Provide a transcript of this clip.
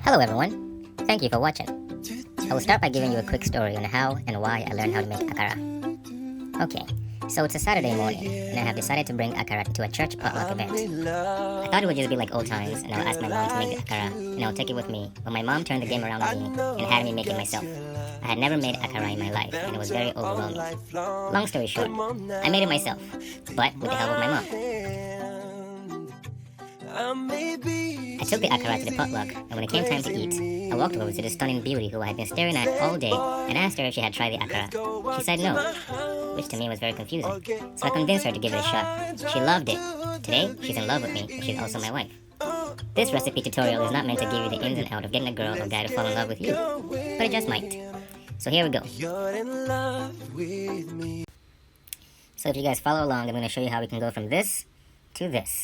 Hello everyone, thank you for watching. I will start by giving you a quick story on how and why I learned how to make akara. Okay, so it's a Saturday morning, and I have decided to bring akara to a church potluck event. I thought it would just be like old times, and I'll ask my mom to make the akara, and I'll take it with me, but my mom turned the game around on me and had me make it myself. I had never made akara in my life, and it was very overwhelming. Long story short, I made it myself, but with the help of my mom. I took the akara to the potluck, and when it came time to eat, I walked over to the stunning beauty who I had been staring at all day and asked her if she had tried the akara. She said no, which to me was very confusing, so I convinced her to give it a shot. She loved it. Today, she's in love with me, and she's also my wife. This recipe tutorial is not meant to give you the ins and outs of getting a girl or guy to fall in love with you, but it just might. So here we go. So if you guys follow along, I'm going to show you how we can go from this to this.